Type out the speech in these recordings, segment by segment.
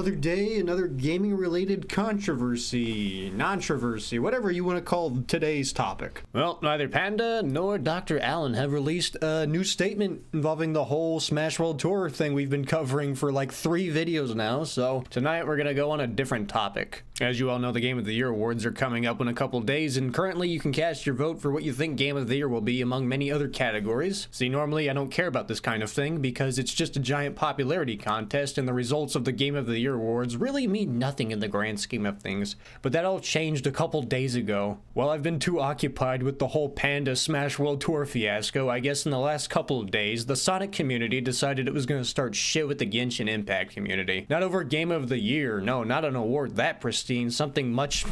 Another day, another gaming-related controversy, non-troversy, whatever you want to call today's topic. Well, neither Panda nor Dr. Allen have released a new statement involving the whole Smash World Tour thing we've been covering for like 3 videos now, so tonight we're gonna go on a different topic. As you all know, the Game of the Year awards are coming up in a couple days, and currently you can cast your vote for what you think Game of the Year will be among many other categories. See, normally I don't care about this kind of thing because it's just a giant popularity contest, and the results of the Game of the Year awards really mean nothing in the grand scheme of things. But that all changed a couple days ago. While I've been too occupied with the whole Panda Smash World Tour fiasco, I guess in the last couple of days, the Sonic community decided it was going to start shit with the Genshin Impact community. Not over Game of the Year, no, not an award that pristine, something much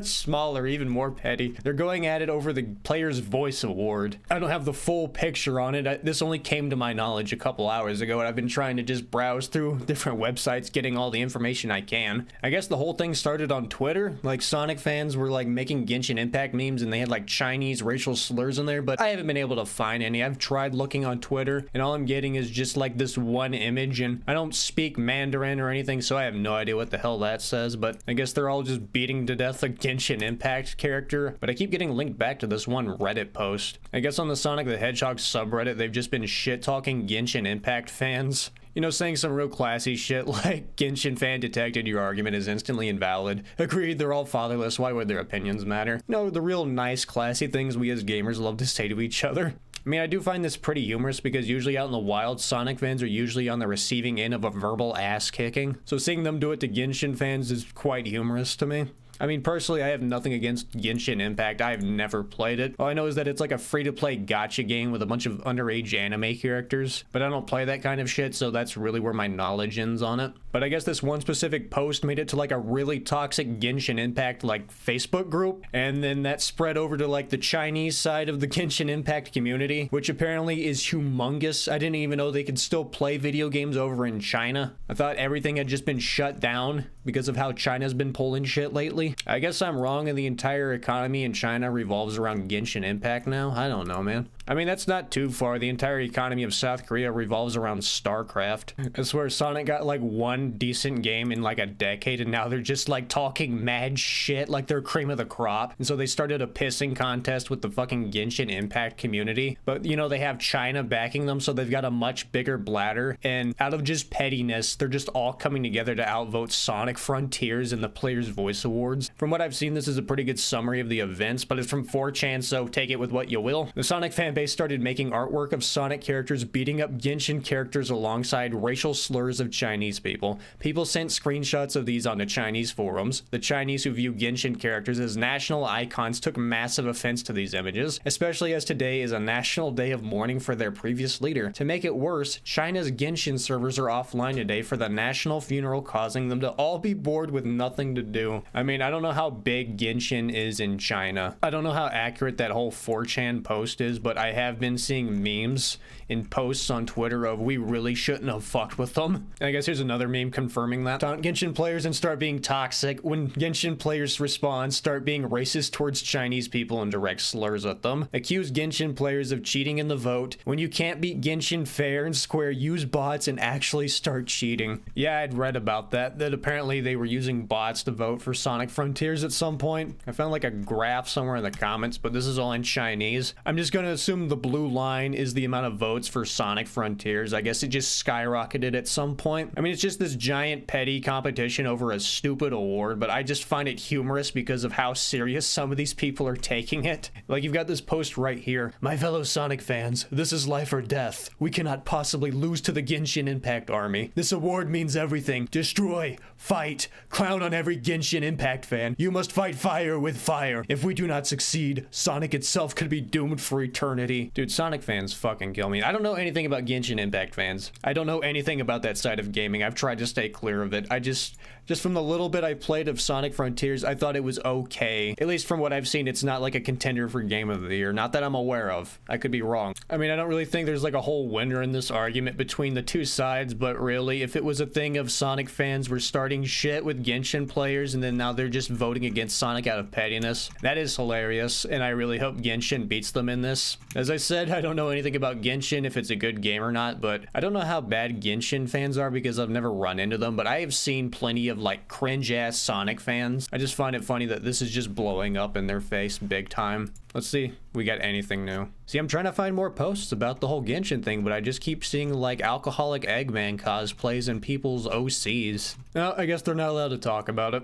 smaller, even more petty. They're going at it over the Player's Voice Award. I don't have the full picture on it. This only came to my knowledge a couple hours ago, and I've been trying to just browse through different websites, getting all the information I can. I guess the whole thing started on Twitter. Like, Sonic fans were like making Genshin Impact memes, and they had like Chinese racial slurs in there, but I haven't been able to find any. I've tried looking on Twitter, and all I'm getting is just like this one image, and I don't speak Mandarin or anything, so I have no idea what the hell that says, but I guess they're all just beating to death a Genshin Impact character. But I keep getting linked back to this one Reddit post. I guess on the Sonic the Hedgehog subreddit, they've just been shit-talking Genshin Impact fans. You know, saying some real classy shit like, Genshin fan detected, your argument is instantly invalid. Agreed, they're all fatherless, why would their opinions matter? No, the real nice, classy things we as gamers love to say to each other. I mean, I do find this pretty humorous because usually out in the wild, Sonic fans are usually on the receiving end of a verbal ass kicking. So seeing them do it to Genshin fans is quite humorous to me. I mean, personally, I have nothing against Genshin Impact. I have never played it. All I know is that it's like a free-to-play gacha game with a bunch of underage anime characters, but I don't play that kind of shit, so that's really where my knowledge ends on it. But I guess this one specific post made it to like a really toxic Genshin Impact like Facebook group, and then that spread over to like the Chinese side of the Genshin Impact community, which apparently is humongous. I didn't even know they could still play video games over in China. I thought everything had just been shut down because of how China's been pulling shit lately. I guess I'm wrong and the entire economy in China revolves around Genshin Impact now. I don't know, man. I mean, that's not too far. The entire economy of South Korea revolves around StarCraft. I swear Sonic got like one decent game in like a decade, and now they're just like talking mad shit like they're cream of the crop. And so they started a pissing contest with the fucking Genshin Impact community. But you know, they have China backing them, so they've got a much bigger bladder. And out of just pettiness, they're just all coming together to outvote Sonic Frontiers in the Player's Voice Awards. From what I've seen, this is a pretty good summary of the events, but it's from 4chan, so take it with what you will. The Sonic fan base started making artwork of Sonic characters beating up Genshin characters alongside racial slurs of Chinese people. People sent screenshots of these onto Chinese forums. The Chinese who view Genshin characters as national icons took massive offense to these images, especially as today is a national day of mourning for their previous leader. To make it worse, China's Genshin servers are offline today for the national funeral, causing them to all be bored with nothing to do. I mean, I don't know how big Genshin is in China. I don't know how accurate that whole 4chan post is, but I have been seeing memes in posts on Twitter of we really shouldn't have fucked with them. And I guess here's another meme confirming that. Taunt Genshin players and start being toxic. When Genshin players respond, start being racist towards Chinese people and direct slurs at them. Accuse Genshin players of cheating in the vote. When you can't beat Genshin fair and square, use bots and actually start cheating. Yeah, I'd read about that apparently they were using bots to vote for Sonic Frontiers at some point. I found like a graph somewhere in the comments, but this is all in Chinese. I'm just gonna assume the blue line is the amount of votes for Sonic Frontiers. I guess it just skyrocketed at some point. I mean, it's just this giant petty competition over a stupid award, but I just find it humorous because of how serious some of these people are taking it. Like, you've got this post right here. My fellow Sonic fans, this is life or death. We cannot possibly lose to the Genshin Impact army. This award means everything. Destroy, fight, clown on every Genshin Impact fan. You must fight fire with fire. If we do not succeed, Sonic itself could be doomed for eternity. Dude, Sonic fans fucking kill me. I don't know anything about Genshin Impact fans. I don't know anything about that side of gaming. I've tried to stay clear of it. I just from the little bit I played of Sonic Frontiers, I thought it was okay. At least from what I've seen, it's not like a contender for Game of the Year. Not that I'm aware of. I could be wrong. I mean, I don't really think there's like a whole winner in this argument between the two sides, but really, if it was a thing of Sonic fans were starting shit with Genshin players and then now they're just voting against Sonic out of pettiness, that is hilarious, and I really hope Genshin beats them in this. As I said, I don't know anything about Genshin, if it's a good game or not, but I don't know how bad Genshin fans are because I've never run into them, but I have seen plenty of like cringe-ass Sonic fans. I just find it funny that this is just blowing up in their face big time. Let's see if we got anything new. See, I'm trying to find more posts about the whole Genshin thing, but I just keep seeing like alcoholic Eggman cosplays in people's OCs. No, I guess they're not allowed to talk about it.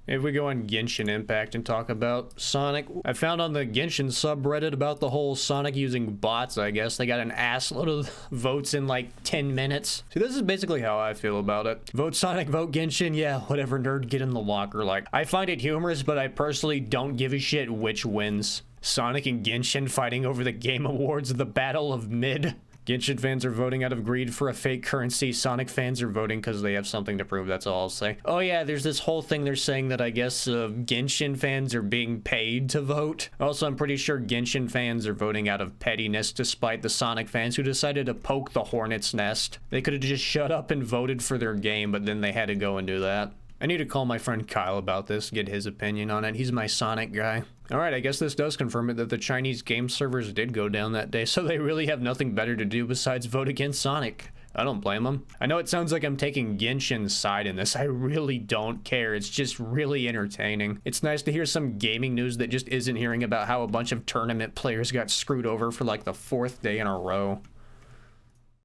If we go on Genshin Impact and talk about Sonic, I found on the Genshin subreddit about the whole Sonic using bots, I guess. They got an assload of votes in like 10 minutes. See, this is basically how I feel about it. Vote Sonic, vote Genshin, yeah, whatever, nerd, get in the locker. Like, I find it humorous, but I personally don't give a shit which wins. Sonic and Genshin fighting over the Game Awards, the Battle of Mid. Genshin fans are voting out of greed for a fake currency. Sonic fans are voting because they have something to prove. That's all I'll say. Oh yeah, there's this whole thing they're saying that I guess Genshin fans are being paid to vote. Also, I'm pretty sure Genshin fans are voting out of pettiness despite the Sonic fans who decided to poke the hornet's nest. They could have just shut up and voted for their game, but then they had to go and do that. I need to call my friend Kyle about this, get his opinion on it. He's my Sonic guy. Alright, I guess this does confirm it that the Chinese game servers did go down that day, so they really have nothing better to do besides vote against Sonic. I don't blame them. I know it sounds like I'm taking Genshin's side in this. I really don't care. It's just really entertaining. It's nice to hear some gaming news that just isn't hearing about how a bunch of tournament players got screwed over for like the 4th day in a row.